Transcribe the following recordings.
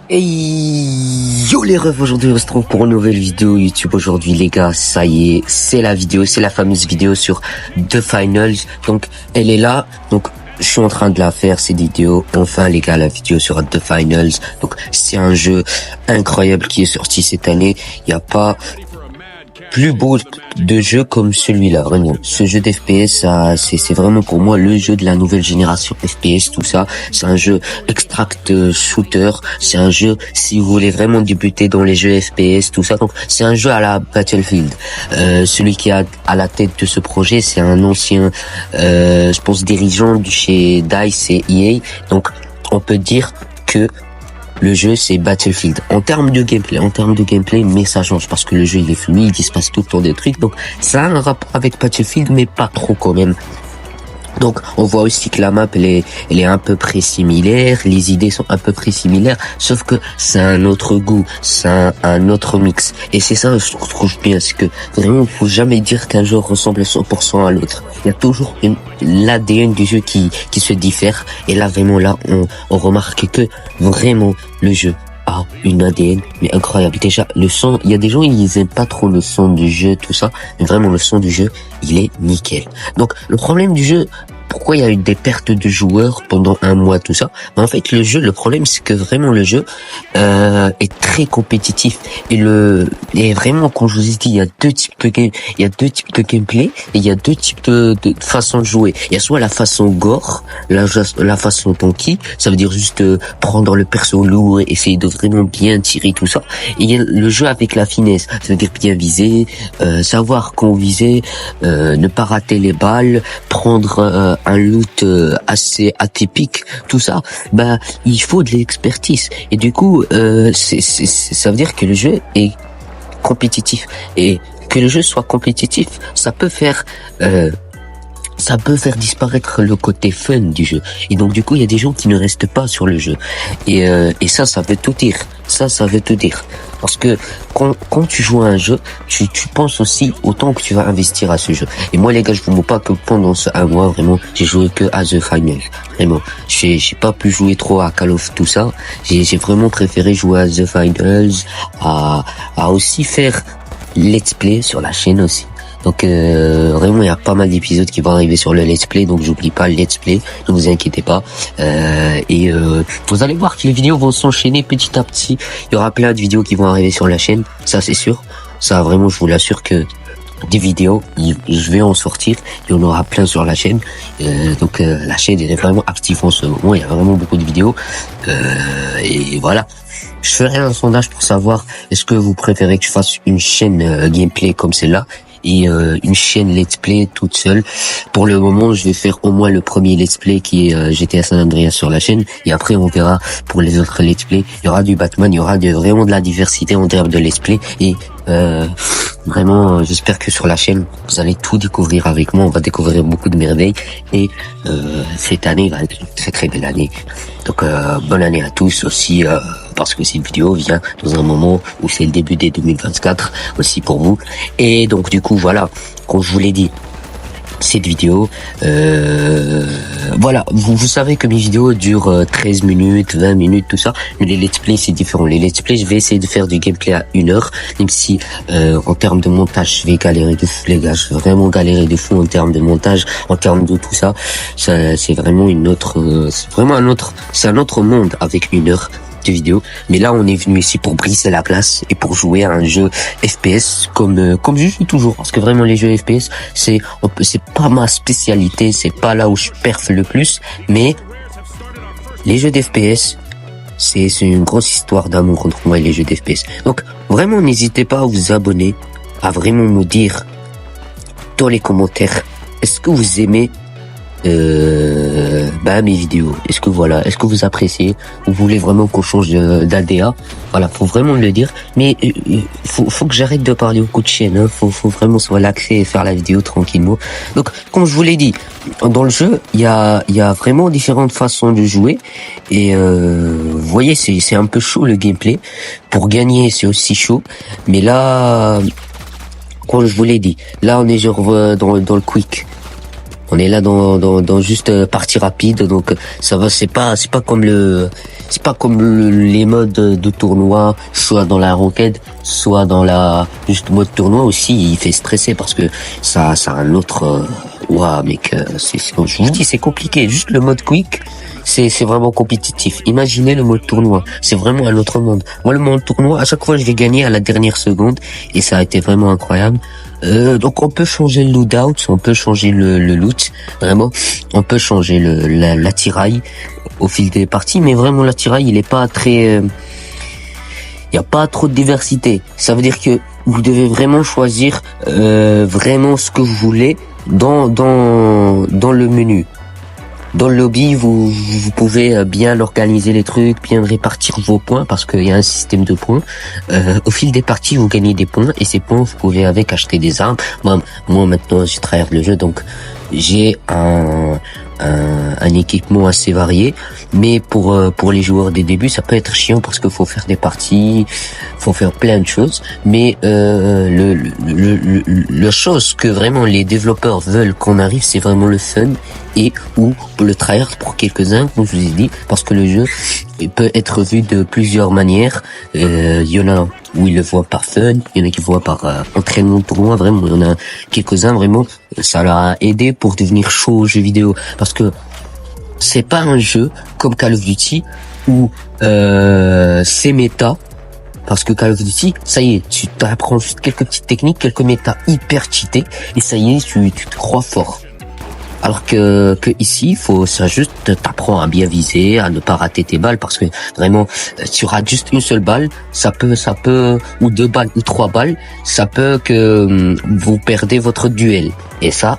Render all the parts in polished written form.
Hey yo les refs, aujourd'hui on se retrouve pour une nouvelle vidéo YouTube. Aujourd'hui les gars, ça y est, c'est la vidéo, c'est la fameuse vidéo sur The Finals. Donc elle est là, donc je suis en train de la faire cette vidéo. Enfin les gars, la vidéo sur The Finals. Donc c'est un jeu incroyable qui est sorti cette année. Il n'y a pas plus beau de jeu comme celui-là, vraiment. Ce jeu d'FPS, c'est vraiment pour moi le jeu de la nouvelle génération FPS, tout ça. C'est un jeu extract shooter. C'est un jeu, si vous voulez vraiment débuter dans les jeux FPS, tout ça. Donc, c'est un jeu à la Battlefield. Celui qui est à la tête de ce projet, c'est un ancien, je pense, dirigeant de chez DICE et EA. Donc, on peut dire que le jeu, c'est Battlefield. En termes de gameplay, mais ça change parce que le jeu, il est fluide, il se passe tout le temps des trucs. Donc, ça a un rapport avec Battlefield, mais pas trop quand même. Donc, on voit aussi que la map, elle est à peu près similaire, les idées sont à peu près similaires, sauf que c'est un autre goût, c'est un autre mix. Et c'est ça, je trouve bien, c'est que vraiment, faut jamais dire qu'un jeu ressemble 100% à l'autre. Il y a toujours l'ADN du jeu qui se diffère. Et là, vraiment, là, on remarque que vraiment, le jeu a une ADN, mais incroyable. Déjà, le son, il y a des gens, ils aiment pas trop le son du jeu, tout ça, mais vraiment, le son du jeu, il est nickel. Donc, le problème du jeu, pourquoi il y a eu des pertes de joueurs pendant un mois, tout ça? Mais en fait, le problème, c'est que vraiment le jeu est très compétitif. Et vraiment, quand je vous ai dit, il y a deux types de gameplay, et il y a deux types de façons de jouer. Il y a soit la façon gore, la façon tanky, ça veut dire juste prendre le perso lourd et essayer de vraiment bien tirer tout ça. Et il y a le jeu avec la finesse, ça veut dire bien viser, savoir quand viser, ne pas rater les balles, prendre un loot assez atypique, tout ça, bah il faut de l'expertise. Et du coup, ça veut dire que le jeu est compétitif. Et que le jeu soit compétitif, ça peut faire disparaître le côté fun du jeu. Et donc du coup, il y a des gens qui ne restent pas sur le jeu. Et ça veut tout dire. Ça veut tout dire. Parce que quand tu joues à un jeu, tu penses aussi au temps que tu vas investir à ce jeu. Et moi les gars, je vous mens pas que pendant ce un mois, vraiment, j'ai joué que à The Final. Vraiment. J'ai pas pu jouer trop à Call of tout ça. J'ai vraiment préféré jouer à The Finals, à aussi faire let's play sur la chaîne aussi. Donc vraiment, il y a pas mal d'épisodes qui vont arriver sur le let's play, donc j'oublie pas le let's play, ne vous inquiétez pas. Vous allez voir que les vidéos vont s'enchaîner petit à petit. Il y aura plein de vidéos qui vont arriver sur la chaîne, ça c'est sûr. Ça vraiment, je vous l'assure que des vidéos, je vais en sortir et on aura plein sur la chaîne. Donc la chaîne elle est vraiment active en ce moment, il y a vraiment beaucoup de vidéos. Et voilà. Je ferai un sondage pour savoir est-ce que vous préférez que je fasse une chaîne gameplay comme celle-là et une chaîne let's play toute seule. Pour le moment, je vais faire au moins le premier let's play qui est GTA San Andreas sur la chaîne, et après on verra pour les autres let's play. Il y aura du Batman, il y aura vraiment de la diversité en termes de let's play, et vraiment j'espère que sur la chaîne vous allez tout découvrir avec moi. On va découvrir beaucoup de merveilles, et cette année va être une très très belle année. Donc bonne année à tous aussi, parce que cette vidéo vient dans un moment où c'est le début des 2024 aussi pour vous. Et donc du coup voilà, comme je vous l'ai dit, cette vidéo, voilà, vous savez que mes vidéos durent 13 minutes, 20 minutes, tout ça. Mais les let's play c'est différent. Les let's play, je vais essayer de faire du gameplay à 1 heure, même si en termes de montage je vais galérer de fou les gars. Je vais vraiment galérer de fou en termes de montage, en termes de tout ça. C'est vraiment c'est un autre monde avec 1 heure de vidéo. Mais là on est venu ici pour briser la glace et pour jouer à un jeu FPS comme je joue toujours, parce que vraiment les jeux FPS c'est pas ma spécialité, c'est pas là où je perfe le plus, mais les jeux d'FPS c'est une grosse histoire d'amour entre moi et les jeux d'FPS. Donc vraiment n'hésitez pas à vous abonner, à vraiment me dire dans les commentaires est-ce que vous aimez mes vidéos, est-ce que vous appréciez, vous voulez vraiment qu'on change d'ADA, voilà, faut vraiment le dire. Mais faut que j'arrête de parler au coup de chaîne, hein. Faut vraiment se relaxer et faire la vidéo tranquillement. Donc comme je vous l'ai dit, dans le jeu il y a vraiment différentes façons de jouer, et vous voyez c'est un peu chaud le gameplay. Pour gagner c'est aussi chaud, mais là, comme je vous l'ai dit, là on est genre dans le quick. On est là dans juste partie rapide, donc ça va. C'est pas comme les modes de tournoi, soit dans la ranked, soit dans la juste mode tournoi aussi. Il fait stresser parce que ça a un autre. Ouah, mec, je vous dis, c'est compliqué. Juste le mode quick, c'est vraiment compétitif. Imaginez le mode tournoi, c'est vraiment un autre monde. Moi, le mode tournoi, à chaque fois, je vais gagner à la dernière seconde et ça a été vraiment incroyable. Donc on peut changer le loadout, on peut changer le loot, vraiment, on peut changer l'attirail au fil des parties, mais vraiment l'attirail, il est pas très, il y a pas trop de diversité. Ça veut dire que vous devez vraiment choisir vraiment ce que vous voulez dans le menu. Dans le lobby, vous pouvez bien organiser les trucs, bien répartir vos points parce qu'il y a un système de points. Au fil des parties, vous gagnez des points et ces points, vous pouvez avec acheter des armes. Moi maintenant, j'ai travaillé le jeu, donc j'ai un équipement assez varié, mais pour les joueurs des débuts, ça peut être chiant parce qu'il faut faire des parties, faut faire plein de choses, mais la chose que vraiment les développeurs veulent qu'on arrive, c'est vraiment le fun et ou le tryhard pour quelques-uns, comme je vous ai dit, parce que le jeu peut être vu de plusieurs manières. Il y en a où ils le voient par fun, il y en a qui le voient par entraînement pour moi, vraiment, il y en a quelques-uns vraiment, ça leur a aidé pour devenir chaud aux jeux vidéo, parce que c'est pas un jeu comme Call of Duty où c'est méta, parce que Call of Duty, ça y est, tu t'apprends juste quelques petites techniques, quelques méta hyper cheatés, et ça y est, tu te crois fort. Alors que ici, ça juste t'apprends à bien viser, à ne pas rater tes balles, parce que vraiment, tu rates juste une seule balle, ça peut, ou 2 balles, ou 3 balles, ça peut que vous perdez votre duel. Et ça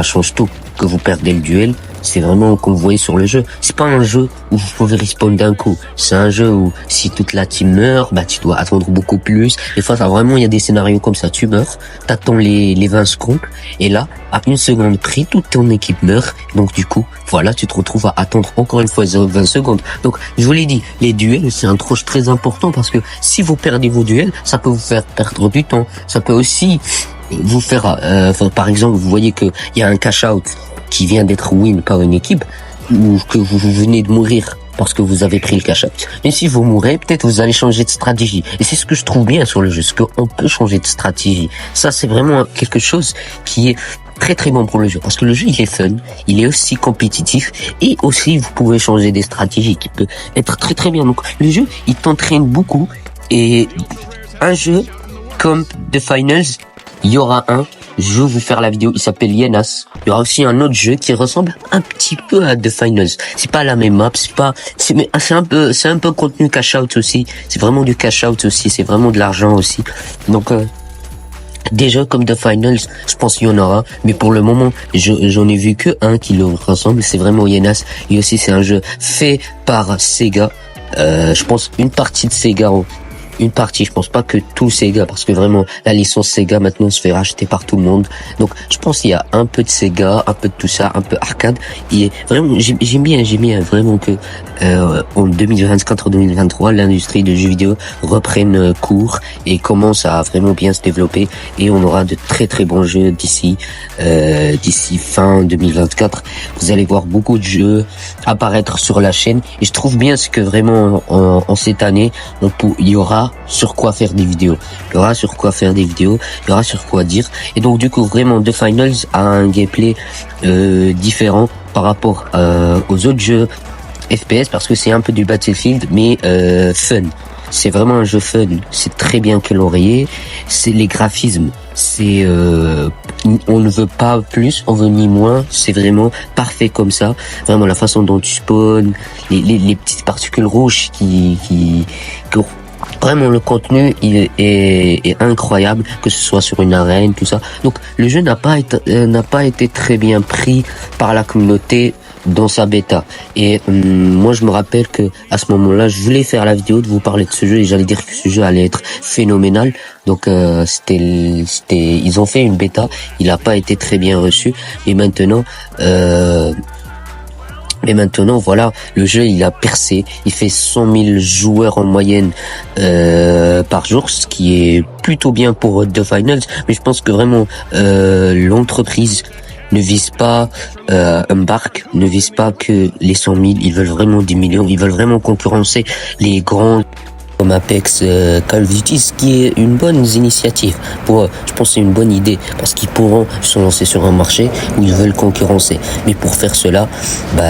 change tout. Que vous perdez le duel, c'est vraiment comme vous voyez sur le jeu. C'est pas un jeu où vous pouvez respawn d'un coup. C'est un jeu où si toute la team meurt, bah tu dois attendre beaucoup plus. Des fois, vraiment, il y a des scénarios comme ça. Tu meurs, t'attends les 20 secondes, et là, à une seconde près, toute ton équipe meurt. Donc du coup, voilà, tu te retrouves à attendre encore une fois 20 secondes. Donc, je vous l'ai dit, les duels, c'est un troche très important parce que si vous perdez vos duels, ça peut vous faire perdre du temps. Ça peut aussi vous faire, par exemple, vous voyez que il y a un cash-out qui vient d'être win par une équipe, ou que vous venez de mourir parce que vous avez pris le cash-out. Et si vous mourrez, peut-être vous allez changer de stratégie. Et c'est ce que je trouve bien sur le jeu, c'est qu'on peut changer de stratégie. Ça, c'est vraiment quelque chose qui est très très bon pour le jeu, parce que le jeu il est fun, il est aussi compétitif, et aussi vous pouvez changer des stratégies qui peut être très très bien. Donc le jeu il t'entraîne beaucoup, et un jeu comme The Finals, il y aura je vais vous faire la vidéo, il s'appelle Yenas. Il y aura aussi un autre jeu qui ressemble un petit peu à The Finals. C'est pas la même map, c'est un peu contenu cash out aussi. C'est vraiment du cash out aussi, c'est vraiment de l'argent aussi. Donc des jeux comme The Finals, je pense qu'il y en aura, mais pour le moment, j'en ai vu que un qui le ressemble, c'est vraiment Yenas. Et aussi c'est un jeu fait par Sega. Je pense une partie de Sega. Une partie, je pense pas que tout Sega, parce que vraiment la licence Sega maintenant se fait racheter par tout le monde. Donc je pense qu'il y a un peu de Sega, un peu de tout ça, un peu arcade. Et vraiment j'aime bien vraiment que en 2024-2023 l'industrie de jeux vidéo reprenne cours et commence à vraiment bien se développer, et on aura de très très bons jeux d'ici fin 2024. Vous allez voir beaucoup de jeux apparaître sur la chaîne, et je trouve bien ce que vraiment en cette année il y aura sur quoi faire des vidéos. Il y aura sur quoi faire des vidéos, il y aura sur quoi dire. Et donc du coup vraiment The Finals a un gameplay différent par rapport aux autres jeux FPS, parce que c'est un peu du Battlefield mais fun. C'est vraiment un jeu fun, c'est très bien colorié, c'est les graphismes, c'est on ne veut pas plus, on veut ni moins, c'est vraiment parfait comme ça. Vraiment la façon dont tu spawns, les petites particules rouges qui vraiment le contenu il est incroyable, que ce soit sur une arène, tout ça. Donc le jeu n'a pas été très bien pris par la communauté dans sa bêta, et moi je me rappelle que à ce moment-là je voulais faire la vidéo de vous parler de ce jeu, et j'allais dire que ce jeu allait être phénoménal. Donc ils ont fait une bêta, il a pas été très bien reçu, et maintenant voilà, le jeu il a percé, il fait 100 000 joueurs en moyenne par jour, ce qui est plutôt bien pour The Finals. Mais je pense que vraiment l'entreprise ne visent pas un barque, ne visent pas que les 100 000, ils veulent vraiment 10 millions, ils veulent vraiment concurrencer les grands comme Apex, Call of Duty, ce qui est une bonne initiative. Je pense que c'est une bonne idée parce qu'ils pourront se lancer sur un marché où ils veulent concurrencer. Mais pour faire cela,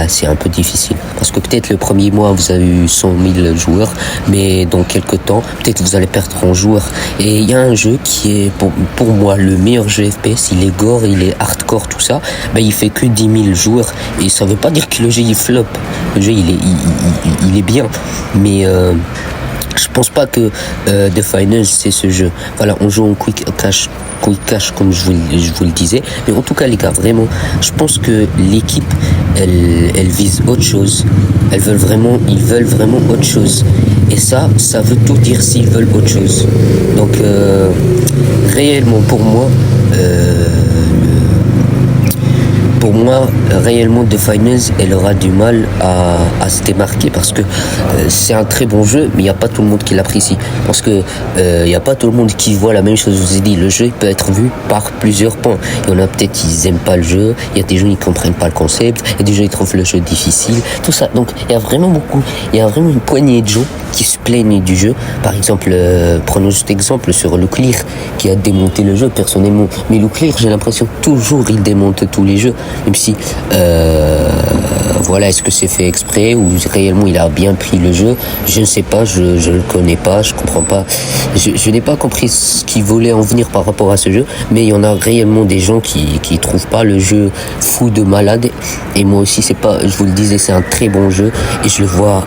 c'est un peu difficile parce que peut-être le premier mois vous avez eu 100 000 joueurs, mais dans quelques temps, peut-être vous allez perdre en joueurs. Et il y a un jeu qui est pour moi le meilleur jeu FPS. Il est gore, il est hardcore, tout ça. Il fait que 10 000 joueurs et ça veut pas dire que le jeu il flop. Le jeu il est bien, mais je pense pas que The Finals c'est ce jeu. Voilà, on joue en quick cash comme je vous le disais. Mais en tout cas les gars, vraiment, je pense que l'équipe elle vise autre chose. Ils veulent vraiment autre chose. Et ça veut tout dire s'ils veulent autre chose. Donc réellement pour moi réellement The Finals elle aura du mal à se démarquer parce que c'est un très bon jeu, mais il n'y a pas tout le monde qui l'apprécie parce que il n'y a pas tout le monde qui voit la même chose. Je vous ai dit, le jeu il peut être vu par plusieurs points. Il y en a peut-être qui aiment pas le jeu, il y a des gens qui comprennent pas le concept, il y a des gens qui trouvent le jeu difficile, tout ça. Donc il y a vraiment une poignée de gens qui se plaignent du jeu. Par exemple, prenons juste exemple sur Luclear qui a démonté le jeu personnellement. Mais Luclear, j'ai l'impression toujours il démonte tous les jeux, même si voilà, est-ce que c'est fait exprès ou réellement il a bien pris le jeu, je ne sais pas, je le connais pas, je comprends pas, je n'ai pas compris ce qu'il voulait en venir par rapport à ce jeu. Mais il y en a réellement des gens qui trouvent pas le jeu fou de malade, et moi aussi je vous le disais, c'est un très bon jeu et je le vois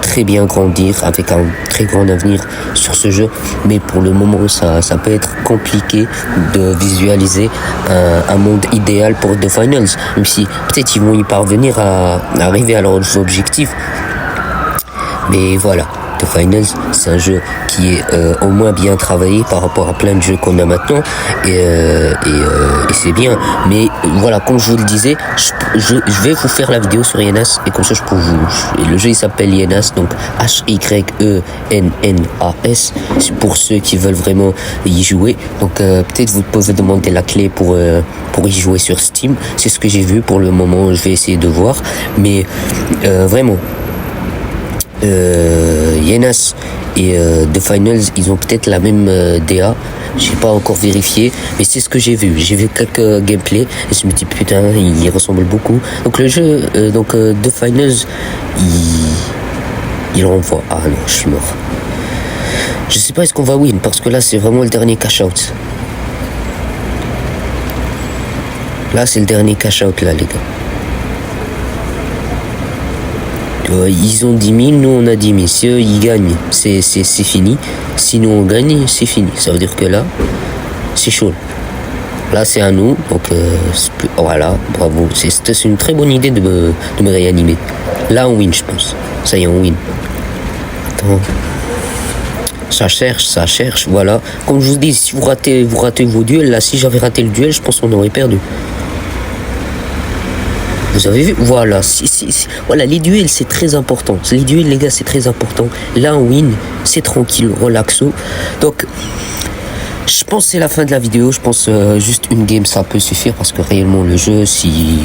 très bien grandir avec un très grand avenir sur ce jeu. Mais pour le moment ça peut être compliqué de visualiser un monde idéal pour The Finals, même si peut-être ils vont y parvenir à arriver à leurs objectifs. Mais voilà, The Finals, c'est un jeu qui est au moins bien travaillé par rapport à plein de jeux qu'on a maintenant, et c'est bien. Mais voilà, comme je vous le disais, je vais vous faire la vidéo sur Yenas, et comme ça je peux le jeu il s'appelle Yenas, donc H-Y-E-N-N-A-S. C'est pour ceux qui veulent vraiment y jouer. Donc peut-être vous pouvez demander la clé pour y jouer sur Steam. C'est ce que j'ai vu pour le moment, je vais essayer de voir. Mais vraiment, Yenas et The Finals, ils ont peut-être la même DA. J'ai pas encore vérifié, mais c'est ce que j'ai vu. J'ai vu quelques gameplays et je me dis putain, ils ressemblent beaucoup. Donc le jeu, The Finals, il renvoie. Ah non, je suis mort. Je sais pas est-ce qu'on va win parce que là c'est vraiment le dernier cash out. Là c'est le dernier cash out là les gars. Ils ont 10 000, nous on a 10 000. Si eux ils gagnent, c'est fini. Si nous on gagne, c'est fini. Ça veut dire que là, c'est chaud. Là c'est à nous, donc voilà, bravo. C'est une très bonne idée de me réanimer. Là on win, je pense. Ça y est, on win. Attends. Ça cherche, voilà. Comme je vous dis, si vous ratez vos duels, là si j'avais raté le duel, je pense qu'on aurait perdu. Vous avez vu, voilà, voilà, les duels c'est très important. Les duels les gars c'est très important. Là on win, c'est tranquille, relaxo. Donc je pense que c'est la fin de la vidéo. Je pense juste une game ça peut suffire parce que réellement le jeu si